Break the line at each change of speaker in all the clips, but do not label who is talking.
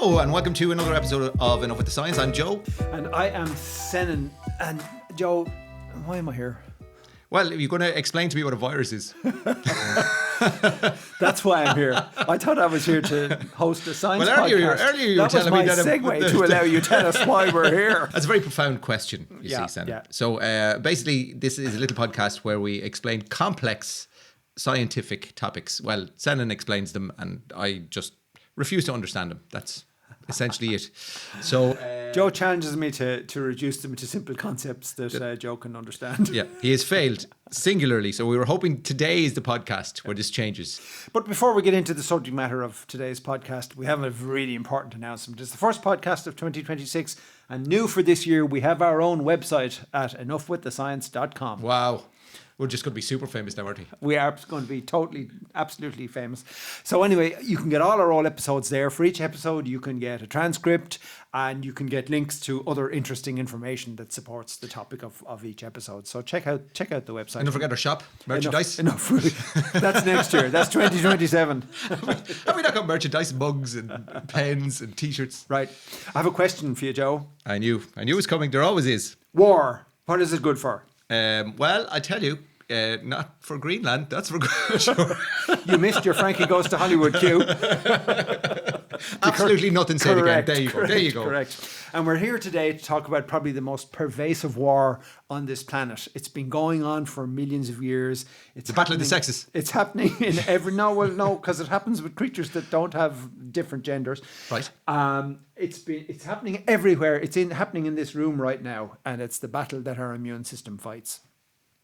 Hello and welcome to another episode of Enough with the Science. I'm Joe.
And I am Senan. And Joe, why am I here?
Well, you're going to explain to me what a virus is.
That's why I'm here. I thought I was here to host a science podcast.
Earlier you were telling me that...
That was my segue to allow you to tell us why we're here.
That's a very profound question, you see, Senan.
Yeah.
So basically, this is a little podcast where we explain complex scientific topics. Well, Senan explains them and I just refuse to understand them. That's essentially it. So
Joe challenges me to reduce them to simple concepts that Joe can understand.
Yeah, he has failed singularly. So we were hoping today is the podcast where this changes.
But before we get into the subject matter of today's podcast, we have a really important announcement. It's the first podcast of 2026, and new for this year, we have our own website at enoughwiththescience.com.
Wow. We're just going to be super famous now, aren't we?
We are going to be absolutely famous. So anyway, you can get all our old episodes there. For each episode, you can get a transcript and you can get links to other interesting information that supports the topic of each episode. So check out the website.
And don't forget our shop, merchandise.
Enough. That's next year. That's 2027.
Have we not got merchandise, mugs and pens and T-shirts?
Right. I have a question for you, Joe.
I knew it was coming. There always is.
War. What is it good for?
Well, I tell you, not for Greenland. That's for sure.
You missed your Frankie Goes to Hollywood cue.
Absolutely nothing said again. There you go.
Correct. And we're here today to talk about probably the most pervasive war on this planet. It's been going on for millions of years. It's
the battle of the sexes.
It's happening in every... No, because it happens with creatures that don't have different genders.
Right.
It's happening everywhere. It's happening in this room right now, and it's the battle that our immune system fights.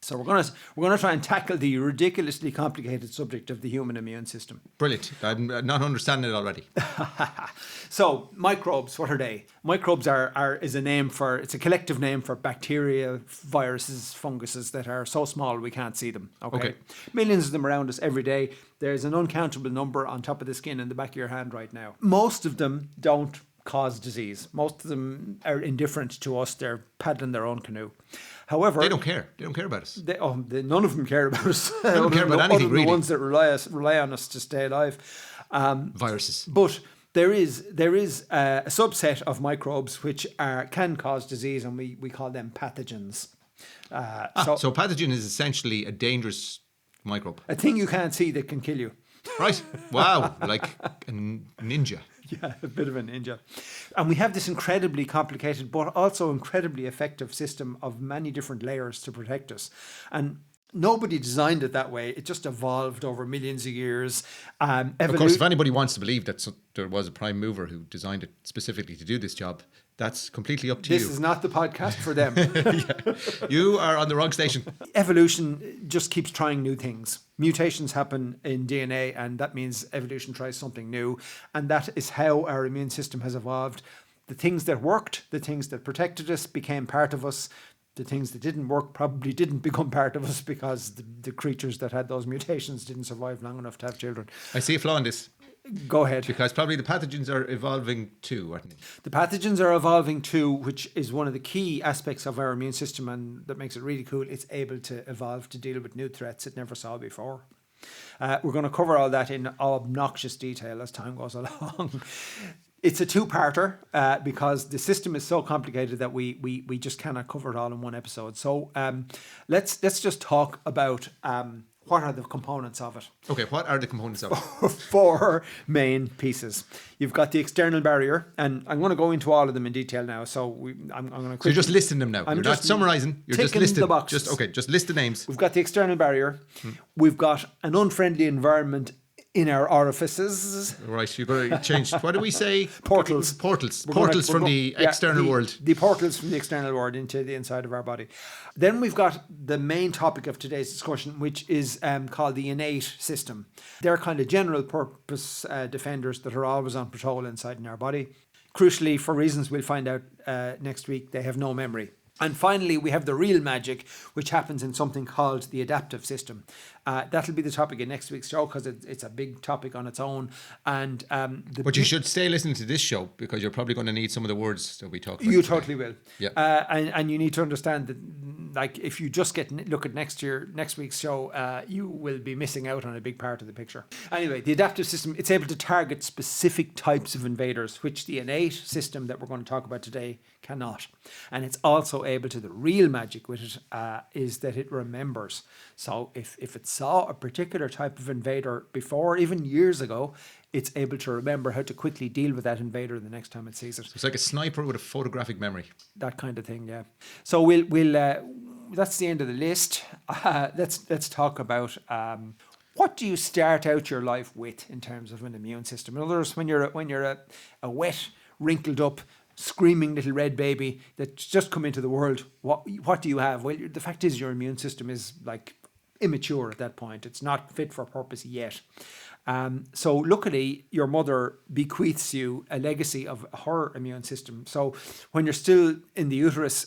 So we're gonna try and tackle the ridiculously complicated subject of the human immune system.
Brilliant. I'm not understanding it already.
So microbes, what are they? Microbes is a collective name for bacteria, viruses, funguses that are so small we can't see them. Okay. Millions of them around us every day. There's an uncountable number on top of the skin in the back of your hand right now. Most of them don't cause disease. Most of them are indifferent to us. They're paddling their own canoe. However,
they don't care. They don't care about us.
None of them care about us.
They don't care about anything, really.
The ones that rely on us to stay alive.
Viruses.
But there is a subset of microbes which can cause disease, and we call them pathogens.
So pathogen is essentially a dangerous microbe.
A thing you can't see that can kill you.
Right. Wow. Like a ninja.
Yeah, a bit of a ninja. And we have this incredibly complicated but also incredibly effective system of many different layers to protect us. And nobody designed it that way. It just evolved over millions of years.
Of course, if anybody wants to believe that there was a prime mover who designed it specifically to do this job, that's completely up to you.
This is not the podcast for them.
Yeah. You are on the wrong station. Evolution
just keeps trying new things. Mutations happen in DNA, and that means evolution tries something new. And that is how our immune system has evolved. The things that worked, the things that protected us became part of us. The things that didn't work probably didn't become part of us because the creatures that had those mutations didn't survive long enough to have children.
I see a flaw in this.
Go ahead.
Because probably the pathogens are evolving too, aren't they?
The pathogens are evolving too, which is one of the key aspects of our immune system, and that makes it really cool. It's able to evolve to deal with new threats it never saw before. We're going to cover all that in obnoxious detail as time goes along. It's a two-parter because the system is so complicated that we just cannot cover it all in one episode. So let's just talk about what are the components of it.
Okay, what are the components of it?
4 main pieces. You've got the external barrier, and I'm going to go into all of them in detail now. So I'm going to.
So you're just listing them now. You're not summarising. You're just listing
the boxes.
Just list the names.
We've got the external barrier. We've got an unfriendly environment in our orifices.
Right, you're going to change. What do we say?
Portals.
Portals from the external world.
The portals from the external world into the inside of our body. Then we've got the main topic of today's discussion, which is called the innate system. They're kind of general purpose defenders that are always on patrol inside in our body. Crucially, for reasons we'll find out next week, they have no memory. And finally, we have the real magic, which happens in something called the adaptive system. That'll be the topic of next week's show because it's a big topic on its own. And
but you should stay listening to this show because you're probably going to need some of the words that we talk about.
You totally will.
Yeah.
And you need to understand that like if you just look at next week's show, you will be missing out on a big part of the picture. Anyway, the adaptive system, it's able to target specific types of invaders, which the innate system that we're going to talk about today cannot. And it's also able to, the real magic with it is that it remembers. So if it saw a particular type of invader before, even years ago, it's able to remember how to quickly deal with that invader the next time it sees it.
So it's like a sniper with a photographic memory.
That kind of thing, yeah. So we'll that's the end of the list. Let's talk about what do you start out your life with in terms of an immune system. In other words, when you're a wet, wrinkled up, screaming little red baby that's just come into the world, what do you have? Well, the fact is your immune system is like immature at that point. It's not fit for purpose yet. So luckily, your mother bequeaths you a legacy of her immune system. So when you're still in the uterus,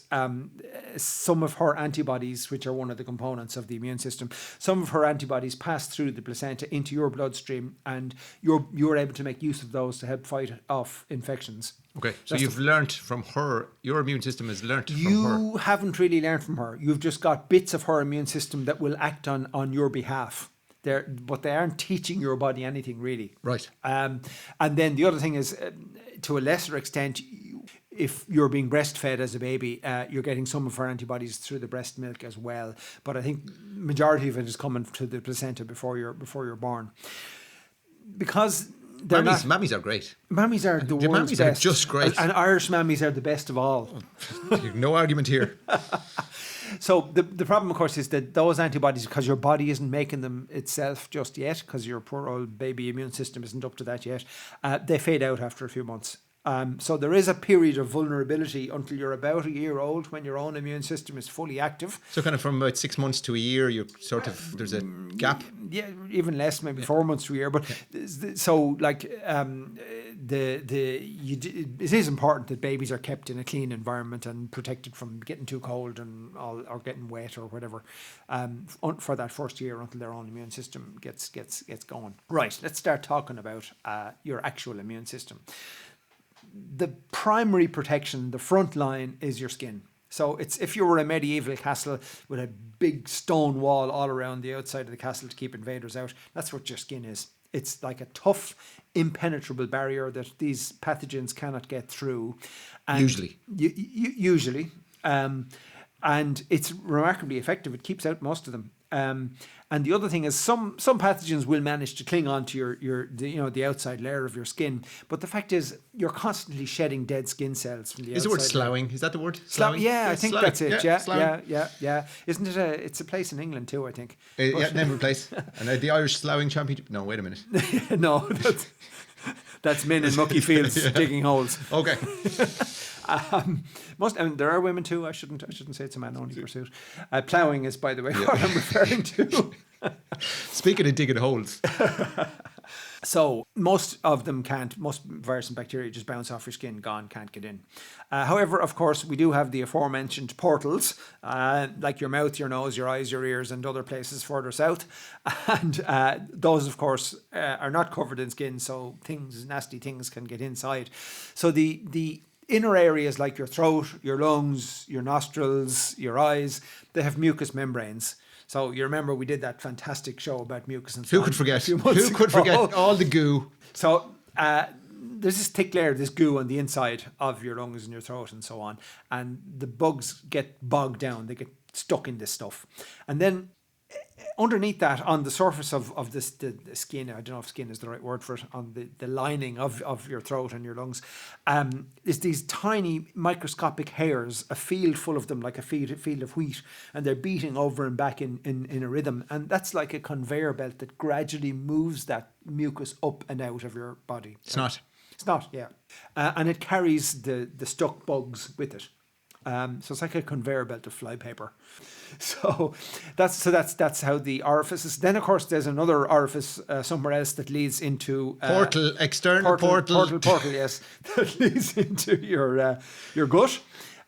some of her antibodies, which are one of the components of the immune system, some of her antibodies pass through the placenta into your bloodstream, and you're able to make use of those to help fight off infections.
Okay, so you've learnt from her, your immune system has learnt from her.
You haven't really learned from her. You've just got bits of her immune system that will act on your behalf. But they aren't teaching your body anything really.
Right.
And then the other thing is, to a lesser extent, if you're being breastfed as a baby, you're getting some of her antibodies through the breast milk as well. But I think majority of it is coming to the placenta before you're born. Because
mammies are great.
Mammies are the world's
mammies
best.
are just great.
And Irish mammies are the best of all.
No argument here.
So the problem, of course, is that those antibodies, because your body isn't making them itself just yet, because your poor old baby immune system isn't up to that yet, they fade out after a few months. So there is a period of vulnerability until you're about a year old when your own immune system is fully active.
So kind of from about 6 months to a year, you sort of, there's a gap.
Yeah, even less, maybe 4 months to a year. But so like it is important that babies are kept in a clean environment and protected from getting too cold and or getting wet or whatever for that first year until their own immune system gets going. Right, let's start talking about your actual immune system. The primary protection, the front line, is your skin. So it's if you were a medieval castle with a big stone wall all around the outside of the castle to keep invaders out, that's what your skin is. It's like a tough, impenetrable barrier that these pathogens cannot get through. And usually. And it's remarkably effective. It keeps out most of them. And the other thing is some pathogens will manage to cling on to the outside layer of your skin. But the fact is you're constantly shedding dead skin cells from the outside.
Is the word sloughing? Is that the word? Sloughing?
Yeah, I think
sloughing.
that's it. Yeah. Isn't it it's a place in England too, I think.
Yeah, name of a place. And the Irish Sloughing Championship. No, wait a minute.
No, that's men in mucky fields digging holes.
Okay.
There are women too. I shouldn't say it's a man-only pursuit. Ploughing is, by the way, what I'm referring to.
Speaking of digging holes.
So most of them can't. Most virus and bacteria just bounce off your skin, gone, can't get in. However, of course, we do have the aforementioned portals, like your mouth, your nose, your eyes, your ears, and other places further south. And those, of course, are not covered in skin, so nasty things can get inside. So the inner areas like your throat, your lungs, your nostrils, your eyes, they have mucous membranes. So you remember we did that fantastic show about mucus and so
Who could forget? Who could forget all the goo?
So there's this thick layer of this goo on the inside of your lungs and your throat and so on. And the bugs get bogged down. They get stuck in this stuff. And then underneath that, on the surface of the skin, I don't know if skin is the right word for it, on the lining of your throat and your lungs, is these tiny microscopic hairs, a field full of them, like a field of wheat, and they're beating over and back in a rhythm. And that's like a conveyor belt that gradually moves that mucus up and out of your body.
It's not,
yeah. And it carries the stuck bugs with it. So it's like a conveyor belt of flypaper. So that's how the orifice is. Then of course there's another orifice somewhere else that leads into
portal, external portal,
yes, that leads into your gut.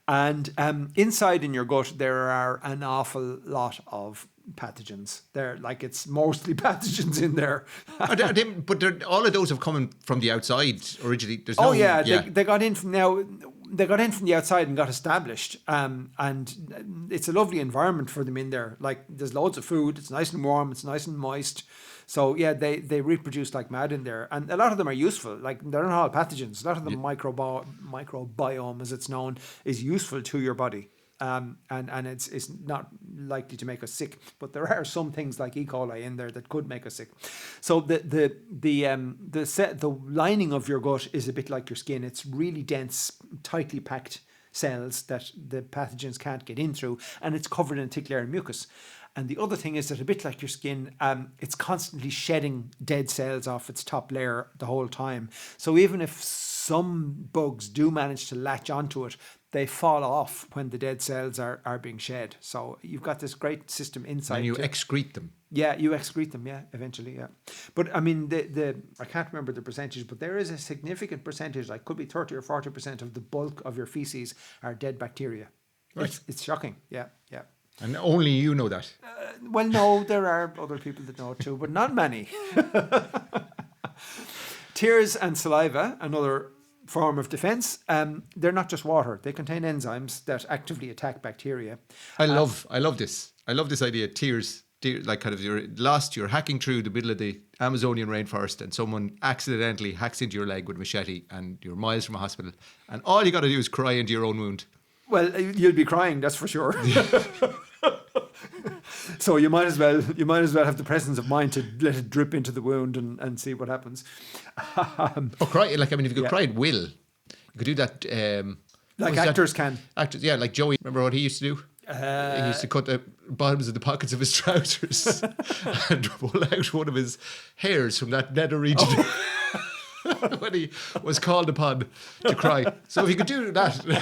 And inside in your gut there are an awful lot of pathogens. They're like, it's mostly pathogens in there.
But all of those have come from the outside originally.
They got in from now. they got in from the outside and got established. And it's a lovely environment for them in there. Like, there's loads of food. It's nice and warm. It's nice and moist. So yeah, they reproduce like mad in there, and a lot of them are useful. Like, they're not all pathogens. A lot of the microbiome, as it's known, is useful to your body. And it's not likely to make us sick, but there are some things like E. coli in there that could make us sick. So the lining of your gut is a bit like your skin. It's really dense, tightly packed cells that the pathogens can't get in through, and it's covered in a thick layer of mucus. And the other thing is that, a bit like your skin, it's constantly shedding dead cells off its top layer the whole time. So even if some bugs do manage to latch onto it, they fall off when the dead cells are being shed. So you've got this great system inside.
And you excrete them.
Yeah, you excrete them, yeah, eventually, yeah. But I mean, I can't remember the percentage, but there is a significant percentage, like could be 30 or 40% of the bulk of your feces are dead bacteria.
Right.
It's shocking, yeah.
And only you know that.
Well, no, there are other people that know it too, but not many. Tears and saliva, another form of defense. They're not just water. They contain enzymes that actively attack bacteria.
I love this. I love this idea. Tears, like kind of you're hacking through the middle of the Amazonian rainforest, and someone accidentally hacks into your leg with a machete, and you're miles from a hospital, and all you got to do is cry into your own wound.
Well, you'll be crying, that's for sure. So you might as well have the presence of mind to let it drip into the wound and see what happens.
Cry! Like, I mean, if you could cry at will, you could do that.
Like actors can.
Actors, yeah, like Joey. Remember what he used to do? He used to cut the bottoms of the pockets of his trousers and pull out one of his hairs from that nether region. When he was called upon to cry. So if you could do that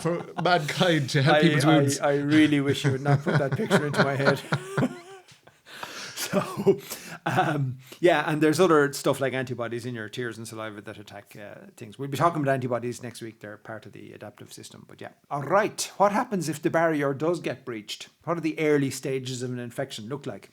for mankind to help people's wounds.
I really wish you would not put that picture into my head. So, and there's other stuff like antibodies in your tears and saliva that attack things. We'll be talking about antibodies next week. They're part of the adaptive system. But yeah. All right. What happens if the barrier does get breached? What do the early stages of an infection look like?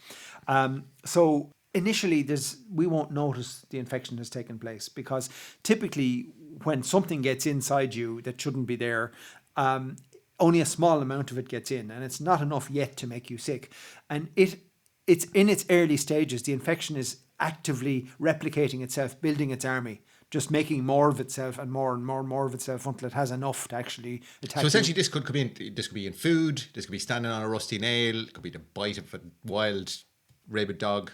So initially, we won't notice the infection has taken place, because typically when something gets inside you that shouldn't be there, only a small amount of it gets in, and it's not enough yet to make you sick. And it's in its early stages. The infection is actively replicating itself, building its army, just making more of itself and more of itself until it has enough to actually attack.
So essentially, this could be in food. This could be standing on a rusty nail. It could be the bite of a wild rabid dog.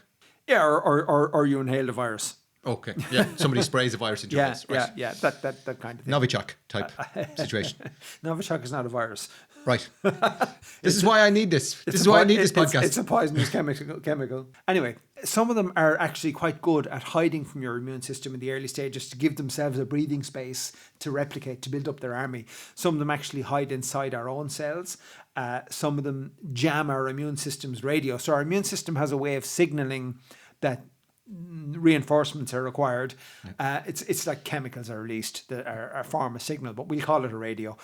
Yeah, or you inhale the virus.
Okay, yeah. Somebody sprays a virus into your face. Right.
Yeah, that kind of thing.
Novichok type situation.
Novichok is not a virus.
Right. This is why I need this. This is why I need this podcast.
It's a poisonous chemical. Anyway, some of them are actually quite good at hiding from your immune system in the early stages to give themselves a breathing space to replicate, to build up their army. Some of them actually hide inside our own cells. Some of them jam our immune system's radio. So our immune system has a way of signaling that reinforcements are required. It's like chemicals are released that are form a signal, but we'll call it a radio.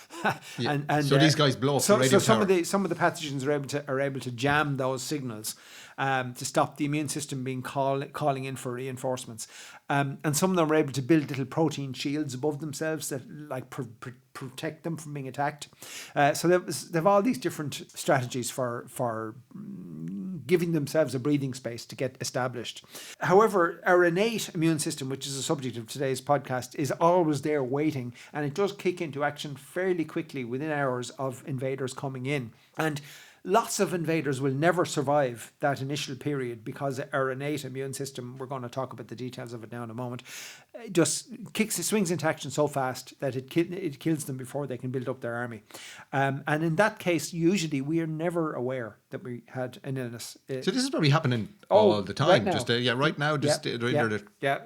Yeah. and so these guys blow up the radio
some
tower.
some of the pathogens are able to jam those signals to stop the immune system being calling in for reinforcements. And some of them are able to build little protein shields above themselves that like protect them from being attacked. So they've all these different strategies for giving themselves a breathing space to get established. However, our innate immune system, which is the subject of today's podcast, is always there waiting, and it does kick into action fairly quickly within hours of invaders coming in. And lots of invaders will never survive that initial period because our innate immune system, we're going to talk about the details of it now in a moment, just swings into action so fast that it kills them before they can build up their army. And in that case, usually we are never aware that we had an illness.
So this is probably happening all the time.
Right now.
Right now.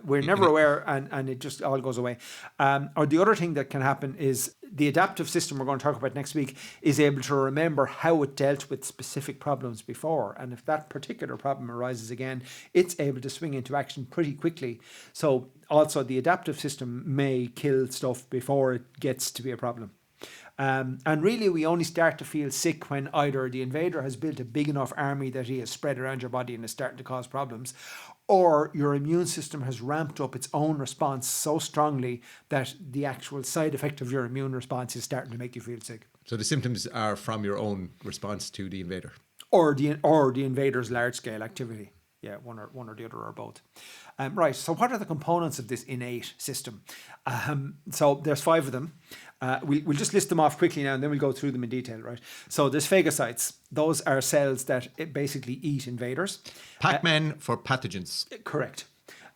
We're never aware, and it just all goes away. Or the other thing that can happen is the adaptive system we're going to talk about next week is able to remember how it dealt with specific problems before. And if that particular problem arises again, it's able to swing into action pretty quickly. So also the adaptive system may kill stuff before it gets to be a problem. And really, we only start to feel sick when either the invader has built a big enough army that he has spread around your body and is starting to cause problems, or your immune system has ramped up its own response so strongly that the actual side effect of your immune response is starting to make you feel sick.
So the symptoms are from your own response to the invader.
Or the invader's large-scale activity. Yeah, one or the other or both. Right, so what are the components of this innate system? So there's 5 of them. We'll just list them off quickly now and then we'll go through them in detail, right? So there's phagocytes. Those are cells that basically eat invaders.
Pac-Men for pathogens.
Correct.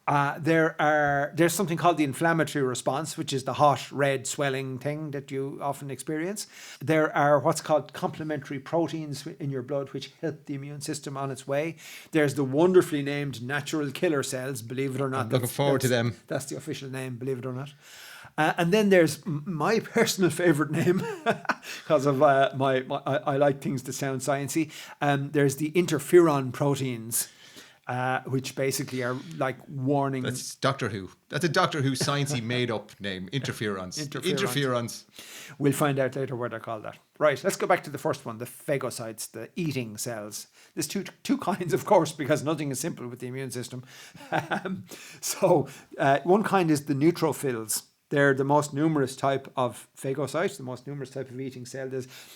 There's something called the inflammatory response, which is the hot, red, swelling thing that you often experience. There are what's called complementary proteins in your blood, which help the immune system on its way. There's the wonderfully named natural killer cells, believe it or not.
I'm looking forward to them.
That's the official name, believe it or not. And then there's my personal favourite name, because of I like things that sound sciencey. There's the interferon proteins. Which basically are like warning.
That's Doctor Who. That's a Doctor Who sciencey made up name. Interferons.
We'll find out later what they're called that. Right, let's go back to the first one, the phagocytes, the eating cells. There's two kinds, of course, because nothing is simple with the immune system. So one kind is the neutrophils. They're the most numerous type of phagocyte, the most numerous type of eating cell.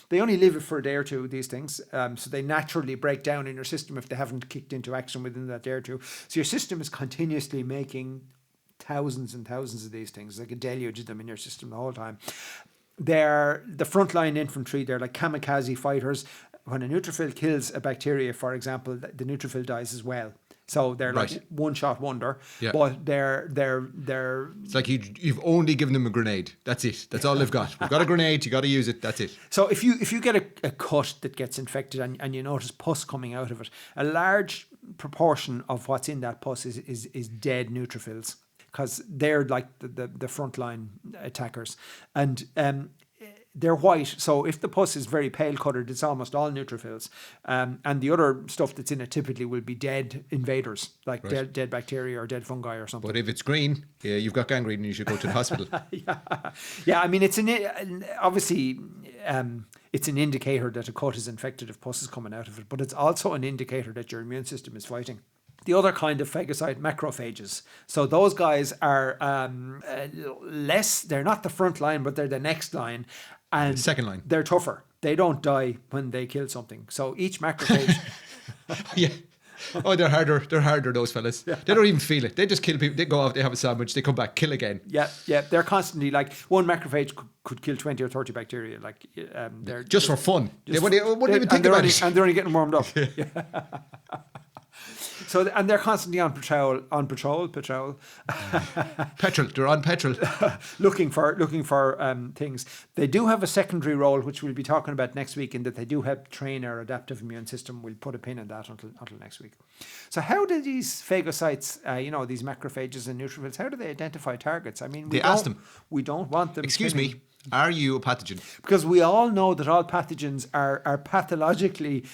They only live for a day or two, these things. So they naturally break down in your system if they haven't kicked into action within that day or two. So your system is continuously making thousands and thousands of these things, like a deluge of them in your system the whole time. They're the frontline infantry. They're like kamikaze fighters. When a neutrophil kills a bacteria, for example, the neutrophil dies as well. So they're like one-shot wonder, but they're.
It's like you've only given them a grenade. That's it. That's all they've got. We've got a grenade. You got to use it. That's it.
So if you get a cut that gets infected and you notice pus coming out of it, a large proportion of what's in that pus is dead neutrophils, because they're like the frontline attackers, and they're white. So if the pus is very pale coloured, it's almost all neutrophils. And the other stuff that's in it typically will be dead invaders, like dead bacteria or dead fungi or something.
But if it's green, you've got gangrene and you should go to the hospital.
Yeah. I mean, obviously it's an indicator that a cut is infected if pus is coming out of it, but it's also an indicator that your immune system is fighting. The other kind of phagocyte, macrophages. So those guys are they're not the front line, but they're the next line. And
second line.
They're tougher. They don't die when they kill something. So each macrophage...
Yeah. Oh, they're harder, those fellas. Yeah. They don't even feel it. They just kill people. They go off, they have a sandwich, they come back, kill again.
Yeah. They're constantly, like, one macrophage could kill 20 or 30 bacteria. Like, they're
just for fun. They wouldn't even think about it.
And they're only getting warmed up. Yeah. So, and they're constantly on patrol.
Petrol. They're on petrol.
looking for things. They do have a secondary role, which we'll be talking about next week, in that they do help train our adaptive immune system. We'll put a pin in that until next week. So how do these phagocytes, these macrophages and neutrophils, how do they identify targets? I mean,
they ask them.
We don't want them.
Excuse me, are you a pathogen?
Because we all know that all pathogens are pathologically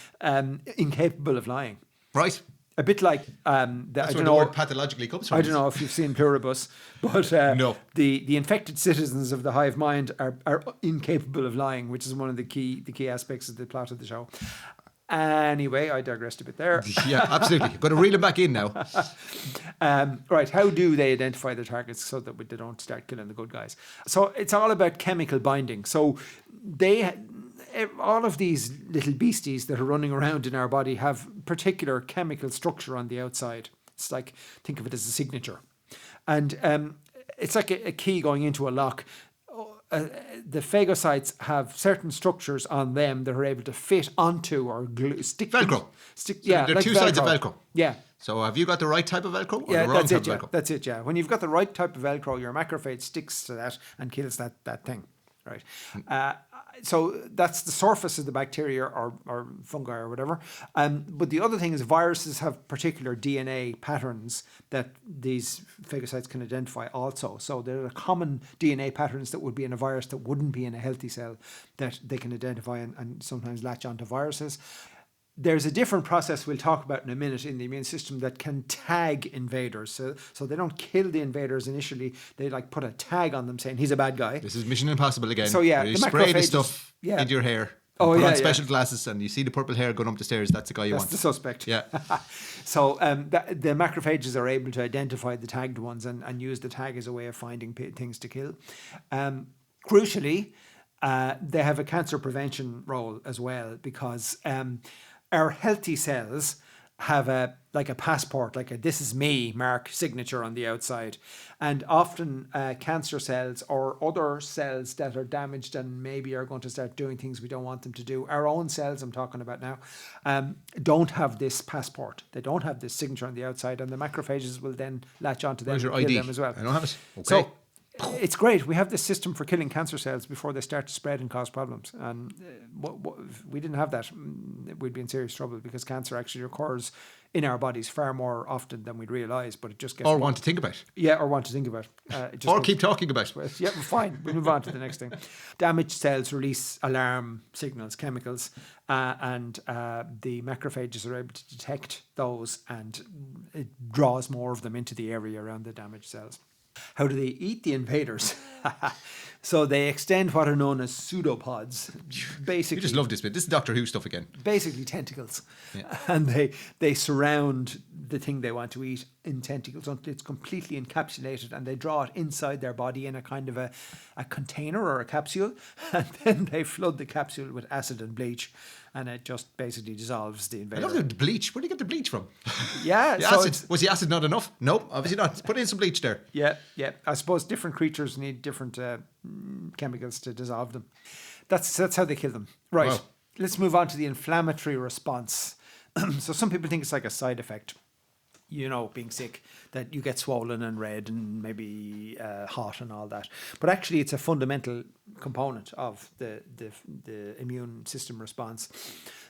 incapable of lying.
Right.
A bit like
that's where the word pathologically comes from.
I don't know if you've seen Pluribus, but
no.
The infected citizens of the hive mind are incapable of lying, which is one of the key aspects of the plot of the show. Anyway, I digressed a bit there.
Yeah, absolutely. Got to reel them back in now.
Right, how do they identify their targets so that they don't start killing the good guys? So it's all about chemical binding. So all of these little beasties that are running around in our body have particular chemical structure on the outside. It's like, think of it as a signature. And it's like a key going into a lock. The phagocytes have certain structures on them that are able to fit onto or stick.
Velcro.
Yeah,
there are
like
two
Velcro.
sides of Velcro.
Yeah.
So have you got the right type of Velcro or
yeah,
the wrong type of Velcro?
That's it, yeah. When you've got the right type of Velcro, your macrophage sticks to that and kills that thing. Right. So that's the surface of the bacteria or fungi or whatever. But the other thing is viruses have particular DNA patterns that these phagocytes can identify also. So there are common DNA patterns that would be in a virus that wouldn't be in a healthy cell that they can identify and sometimes latch onto viruses. There's a different process we'll talk about in a minute in the immune system that can tag invaders. So they don't kill the invaders initially. They like put a tag on them saying he's a bad guy.
This is Mission Impossible again.
So yeah,
you
the
spray the
macrophages-
stuff
yeah.
into your hair.
Oh,
Put
yeah,
on special
yeah.
glasses, and you see the purple hair going up the stairs. That's the guy you
That's
want.
the suspect.
Yeah.
So the macrophages are able to identify the tagged ones and use the tag as a way of finding things to kill. Crucially, they have a cancer prevention role as well, because our healthy cells have a passport, like a "this is me" mark signature on the outside, and often cancer cells or other cells that are damaged and maybe are going to start doing things we don't want them to do, our own cells I'm talking about now, don't have this passport. They don't have this signature on the outside, and the macrophages will then latch onto them
Where's
and
your
kill
ID?
them as well.
I don't have it. Okay.
So it's great. We have this system for killing cancer cells before they start to spread and cause problems. And if we didn't have that, we'd be in serious trouble, because cancer actually occurs in our bodies far more often than we'd realise. But it just gets
or want to think about.
yeah, or want to think about. It just
Or
goes-
keep talking about.
yeah, we're fine. We move on to the next thing. Damaged cells release alarm signals, chemicals, and the macrophages are able to detect those, and it draws more of them into the area around the damaged cells. How do they eat the invaders? So they extend what are known as pseudopods. Basically,
You just love this bit. This is Doctor Who stuff again.
basically tentacles.
Yeah.
And they surround the thing they want to eat in tentacles until it's completely encapsulated, and they draw it inside their body in a kind of a container or a capsule, and then they flood the capsule with acid and bleach, and it just basically dissolves the
I
invader.
love the bleach. Where do you get the bleach from?
Yeah,
The
so
acid.
it's-
Was the acid not enough? No, obviously not. Put in some bleach there.
yeah. I suppose different creatures need different chemicals to dissolve them. That's how they kill them. Right.
Wow.
Let's move on to the inflammatory response. So some people think it's like a side effect, being sick, that you get swollen and red and maybe hot and all that. But actually, it's a fundamental component of the immune system response.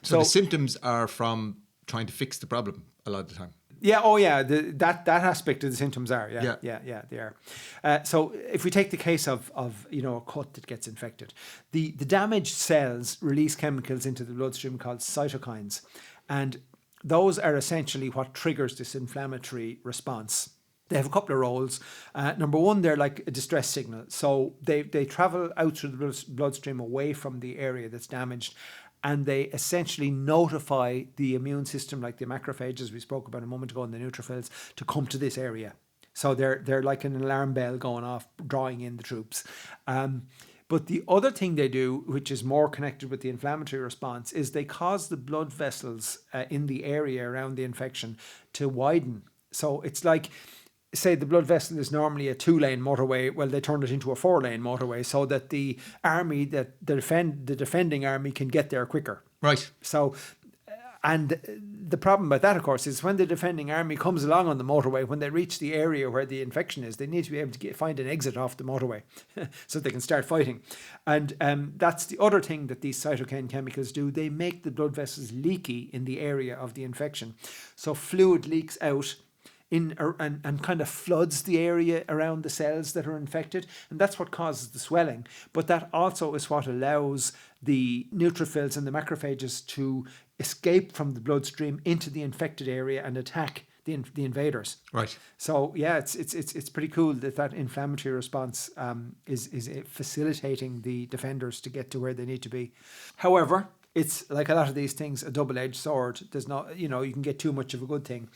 So the symptoms are from trying to fix the problem a lot of the time.
Yeah, oh yeah, that aspect of the symptoms are,
Yeah.
they are. So if we take the case of a cut that gets infected, the damaged cells release chemicals into the bloodstream called cytokines, and those are essentially what triggers this inflammatory response. They have a couple of roles. Number one, they're like a distress signal. So they travel out through the bloodstream away from the area that's damaged, and they essentially notify the immune system, like the macrophages we spoke about a moment ago and the neutrophils, to come to this area. So they're like an alarm bell going off, drawing in the troops. But the other thing they do, which is more connected with the inflammatory response, is they cause the blood vessels in the area around the infection to widen. So it's like, say the blood vessel is normally a 2-lane motorway, well, they turn it into a 4-lane motorway so that the army, the defending army can get there quicker.
Right.
So, and the problem with that, of course, is when the defending army comes along on the motorway, when they reach the area where the infection is, they need to be able to find an exit off the motorway so they can start fighting. And that's the other thing that these cytokine chemicals do. They make the blood vessels leaky in the area of the infection. So fluid leaks out and kind of floods the area around the cells that are infected, and that's what causes the swelling. But that also is what allows the neutrophils and the macrophages to escape from the bloodstream into the infected area and attack the invaders.
Right.
So yeah, it's pretty cool that inflammatory response is facilitating the defenders to get to where they need to be. However, it's like a lot of these things, a double-edged sword. There's not, you can get too much of a good thing.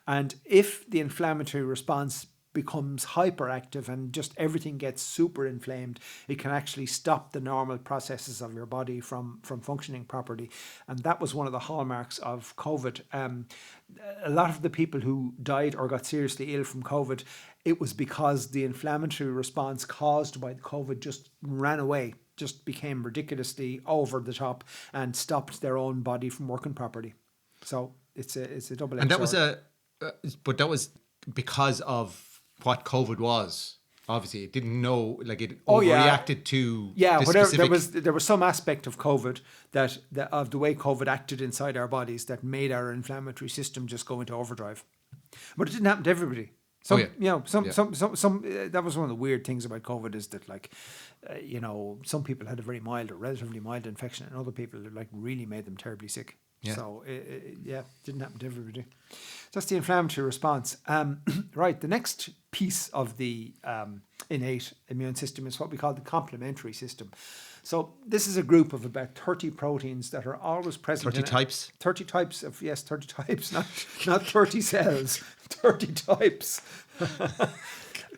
And if the inflammatory response becomes hyperactive and just everything gets super inflamed, it can actually stop the normal processes of your body from functioning properly. And that was one of the hallmarks of COVID. A lot of the people who died or got seriously ill from COVID, it was because the inflammatory response caused by the COVID just ran away, just became ridiculously over the top and stopped their own body from working properly. So it's a double-edged
And that
sword.
but that was because of what COVID was. Obviously, it didn't know, like it overreacted to this
whatever.
specific...
There was some aspect of COVID that of the way COVID acted inside our bodies that made our inflammatory system just go into overdrive. But it didn't happen to everybody. Some that was one of the weird things about COVID, is that some people had a very mild or relatively mild infection, and other people really made them terribly sick.
Yeah.
So, didn't happen to everybody. That's the inflammatory response. Right, the next piece of the innate immune system is what we call the complementary system. So this is a group of about 30 proteins that are always present.
30 types?
30 types of, 30 types, not 30 cells, 30 types.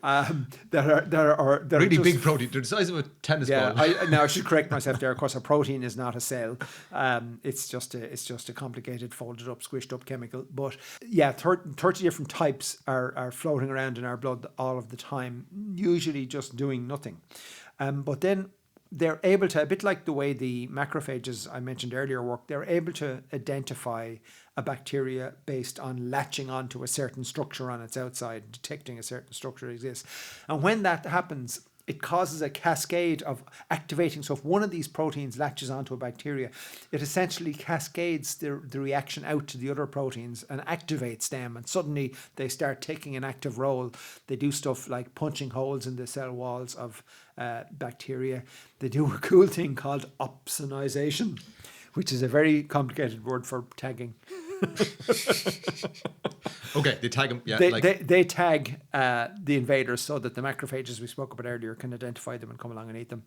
that are
really
just
big protein. They're the size of a tennis ball.
I should correct myself there. Of course, a protein is not a cell. It's just a complicated, folded up, squished up chemical. But 30 different types are floating around in our blood all of the time, usually just doing nothing. But then they're able to, a bit like the way the macrophages I mentioned earlier work, they're able to identify a bacteria based on latching onto a certain structure on its outside, detecting a certain structure exists. And when that happens, it causes a cascade of activating. So if one of these proteins latches onto a bacteria, it essentially cascades the reaction out to the other proteins and activates them. And suddenly they start taking an active role. They do stuff like punching holes in the cell walls of bacteria. They do a cool thing called opsonization, which is a very complicated word for tagging.
Okay, they tag them. Yeah,
they tag the invaders so that the macrophages we spoke about earlier can identify them and come along and eat them.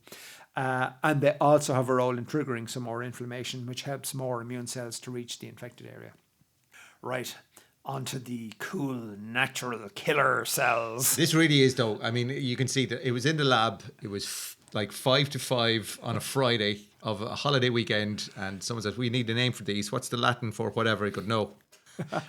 And they also have a role in triggering some more inflammation, which helps more immune cells to reach the infected area. Right, onto the cool natural killer cells.
This really is, though. I mean, you can see that it was in the lab. It was like 5 to 5 on a Friday of a holiday weekend, and someone said, we need a name for these. What's the Latin for whatever? I go, no,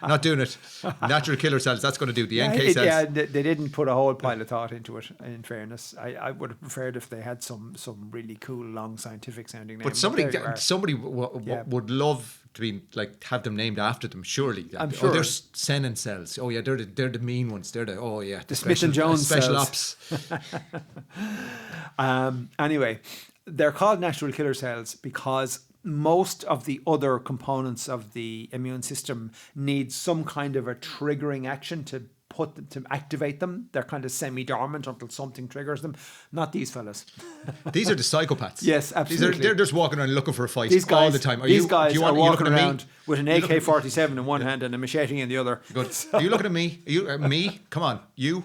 not doing it. Natural killer cells, that's going to do. The NK cells.
Yeah, they didn't put a whole pile of thought into it, in fairness. I would have preferred if they had some really cool, long, scientific sounding names.
But somebody would love to be like have them named after them, surely.
I'm sure.
Oh, they're Senin cells. Oh yeah, they're the mean ones. They're the
Smith and Jones
special
cells.
ops.
Anyway, they're called natural killer cells because most of the other components of the immune system need some kind of a triggering action to activate them. They're kind of semi-dormant until something triggers them. Not these fellas.
These are the psychopaths.
Yes, absolutely.
They're just walking around looking for a fight all the time.
These guys are walking around with an AK-47 in one
Yeah.
hand and a machete in the other.
Good. Are you looking at me? Are you me? Come on, you.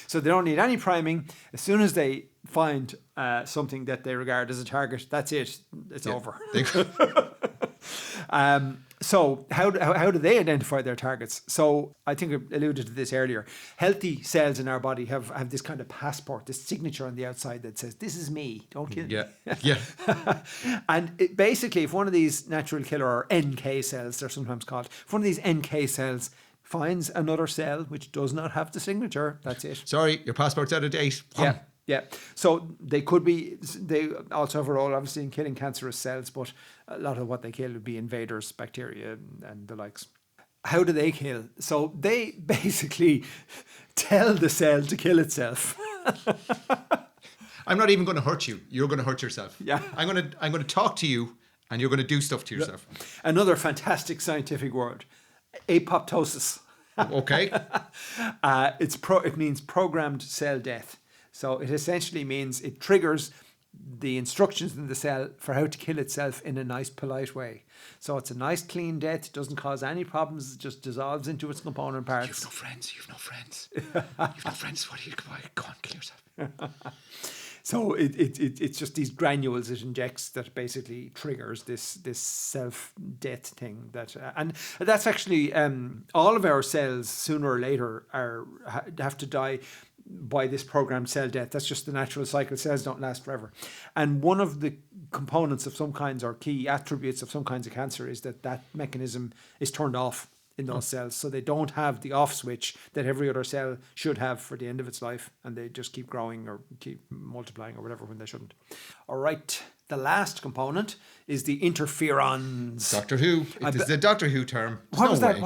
So they don't need any priming. As soon as they find something that they regard as a target, that's it. It's over. So how do they identify their targets? So I think I alluded to this earlier. Healthy cells in our body have this kind of passport, this signature on the outside that says, this is me, don't kill me.
Yeah.
And basically, if one of these natural killer or NK cells, they're sometimes called, if one of these NK cells finds another cell which does not have the signature, that's it.
Sorry, your passport's out of date.
Yeah. So they also have a role, obviously, in killing cancerous cells, but a lot of what they kill would be invaders, bacteria, and the likes. How do they kill? So they basically tell the cell to kill itself.
I'm not even going to hurt you. You're going to hurt yourself.
Yeah.
I'm going to talk to you, and you're going to do stuff to yourself.
Another fantastic scientific word, apoptosis.
Okay.
It means programmed cell death. So it essentially means it triggers the instructions in the cell for how to kill itself in a nice, polite way. So it's a nice, clean death. It doesn't cause any problems. It just dissolves into its component parts.
You've no friends. You've no friends. What do you go on, kill yourself.
So it's just these granules it injects that basically triggers this self-death thing. And that's actually all of our cells sooner or later have to die by this programmed cell death. That's just the natural cycle. Cells don't last forever. And one of the components of some kinds or key attributes of some kinds of cancer is that mechanism is turned off in those cells. So they don't have the off switch that every other cell should have for the end of its life. And they just keep growing or keep multiplying or whatever when they shouldn't. All right. The last component is the interferons.
Doctor Who. It is the Doctor Who term.
What was that?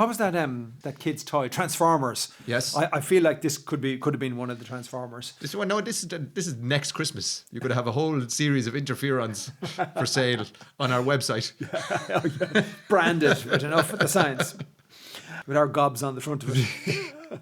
That kid's toy, Transformers.
Yes.
I feel like this could have been one of the Transformers.
This is next Christmas. You're going to have a whole series of interferons for sale on our website.
Branded with enough of the science, with our gobs on the front of it.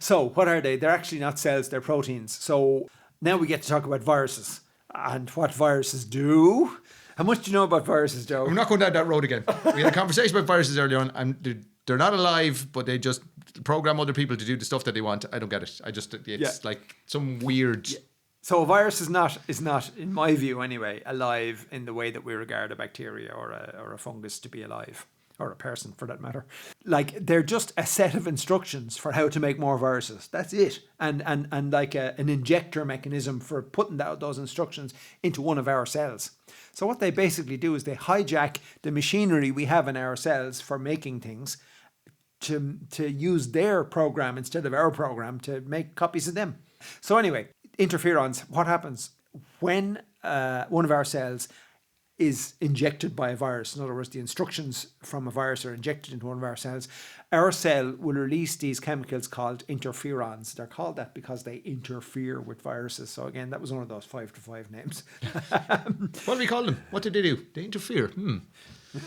So what are they? They're actually not cells. They're proteins. So now we get to talk about viruses. And what viruses do, How much do you know about viruses, Joe?
I'm not going down that road again. We had a conversation about viruses earlier on, and they're not alive, but they just program other people to do the stuff that they want. I don't get it. It's like some weird.
Yeah. So a virus is not, in my view anyway, alive in the way that we regard a bacteria or a fungus to be alive, or a person for that matter. Like, they're just a set of instructions for how to make more viruses. That's it. And like an injector mechanism for putting those instructions into one of our cells. So what they basically do is they hijack the machinery we have in our cells for making things to use their program instead of our program to make copies of them. So anyway, interferons, what happens when one of our cells is injected by a virus? In other words, the instructions from a virus are injected into one of our cells. Our cell will release these chemicals called interferons. They're called that because they interfere with viruses. So again, that was one of those 5 to 5 names.
What do we call them? What do they do? They interfere.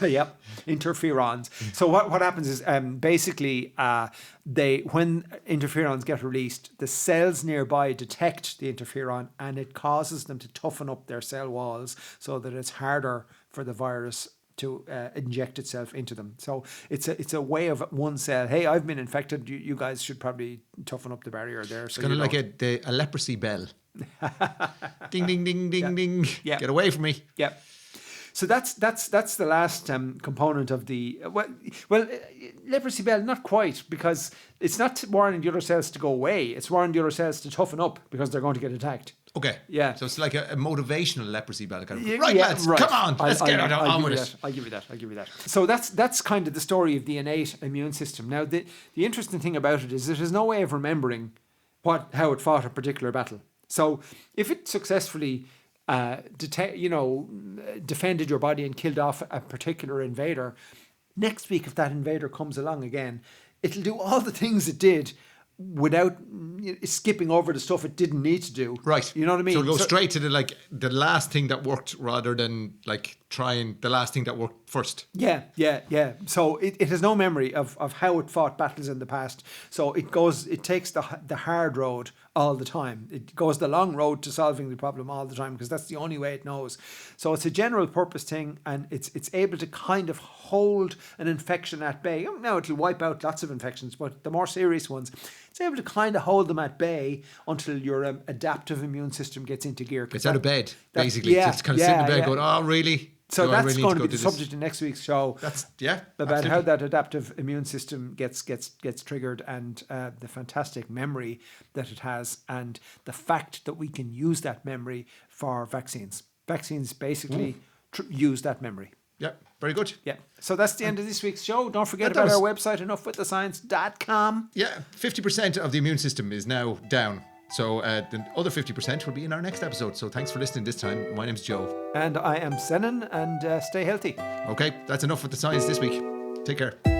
Yep, interferons. So what happens is basically when interferons get released, the cells nearby detect the interferon, and it causes them to toughen up their cell walls so that it's harder for the virus to inject itself into them. So it's a way of one cell. Hey, I've been infected. You guys should probably toughen up the barrier there.
It's kind of like a leprosy bell. Ding ding ding ding ding.
Yeah.
Get away from me.
Yep. So that's the last component of the leprosy bell. Not quite, because it's not warning the other cells to go away. It's warning the other cells to toughen up because they're going to get attacked.
Okay.
Yeah.
So it's like a motivational leprosy bell. Kind of,
lads,
come on, let's get on with it.
I'll give you that. So that's kind of the story of the innate immune system. Now, the interesting thing about it is there's no way of remembering how it fought a particular battle. So if it successfully defended your body and killed off a particular invader, next week if that invader comes along again, it'll do all the things it did without skipping over the stuff it didn't need to do.
Right.
You know what I mean?
So go straight to the last thing that worked rather than like trying the last thing that worked first.
Yeah. So it has no memory of how it fought battles in the past. So it takes the hard road all the time. It goes the long road to solving the problem all the time because that's the only way it knows. So it's a general purpose thing, and it's able to kind of hold an infection at bay. Now it'll wipe out lots of infections, but the more serious ones, it's able to kind of hold them at bay until your adaptive immune system gets into gear.
It's out of bed, basically.
Yeah,
it's kind of sitting in bed going, oh, really?
So that's
really
going to be the subject of next week's show. About
absolutely.
How that adaptive immune system gets triggered, and the fantastic memory that it has, and the fact that we can use that memory for vaccines. Vaccines basically use that memory.
Yeah, very good.
Yeah. So that's the end of this week's show. Don't forget about our website, enoughwiththescience.com.
Yeah, 50% of the immune system is now down. So the other 50% will be in our next episode. So thanks for listening this time. My name's Joe.
And I am Senan, and stay healthy.
Okay, that's enough with the science this week. Take care.